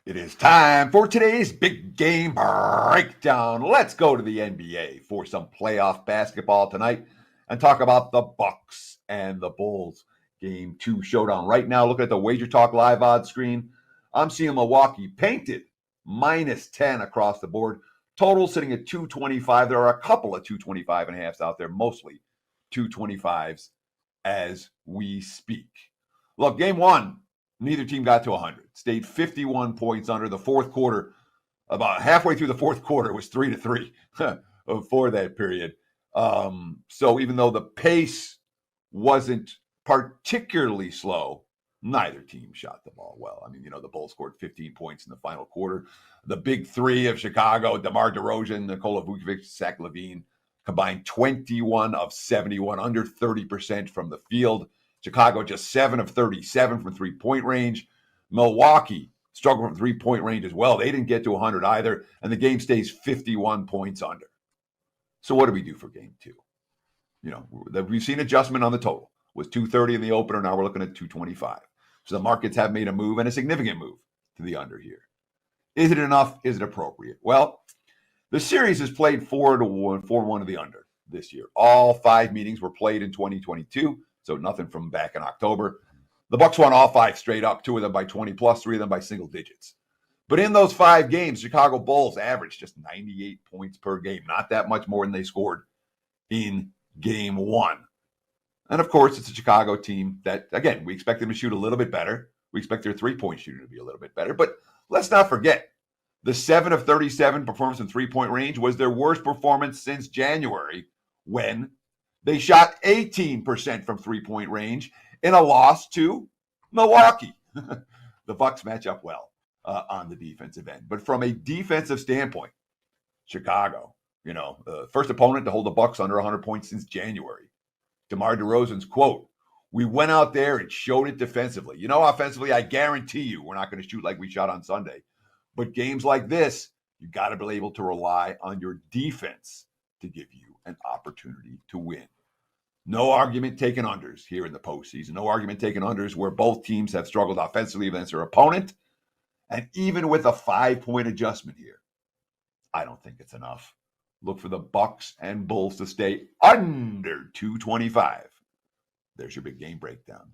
It is time for today's big game breakdown. Let's go to the NBA for some playoff basketball tonight and talk about the Bucks and the Bulls. Game 2 showdown. Right now, looking at the WagerTalk live odds screen, I'm seeing Milwaukee painted -10 across the board. Total sitting at 225. There are a couple of 225 and a halves out there, mostly 225s as we speak. Look, game 1, neither team got to 100. Stayed 51 points under. The fourth quarter, about halfway through the fourth quarter, was 3-3 for that period. So even though the pace wasn't particularly slow, neither team shot the ball well. I mean, the Bulls scored 15 points in the final quarter. The big three of Chicago, DeMar DeRozan, Nikola Vucevic, Zach LaVine, combined 21 of 71, under 30% from the field. Chicago just 7 of 37 from three-point range. Milwaukee struggled from three-point range as well. They didn't get to 100 either, and the game stays 51 points under. So what do we do for game 2? We've seen adjustment on the total. It was 230 in the opener. Now we're looking at 225. So the markets have made a move, and a significant move, to the under here. Is it enough? Is it appropriate? Well, the series is played 4-1 to the under this year. All 5 meetings were played in 2022. So nothing from back in October. The Bucks won all 5 straight up, 2 of them by 20 plus, 3 of them by single digits. But in those 5 games, Chicago Bulls averaged just 98 points per game, not that much more than they scored in game 1. And of course, it's a Chicago team that, again, we expect them to shoot a little bit better. We expect their three-point shooting to be a little bit better. But let's not forget, the 7 of 37 performance in three-point range was their worst performance since January, when they shot 18% from three-point range in a loss to Milwaukee. The Bucks match up well on the defensive end. But from a defensive standpoint, Chicago, first opponent to hold the Bucks under 100 points since January. DeMar DeRozan's quote, "We went out there and showed it defensively. Offensively, I guarantee you we're not going to shoot like we shot on Sunday. But games like this, you got to be able to rely on your defense to give you an opportunity to win." No argument taken unders here in the postseason. No argument taken unders where both teams have struggled offensively against their opponent. And even with a 5-point adjustment here, I don't think it's enough. Look for the Bucks and Bulls to stay under 225. There's your big game breakdown.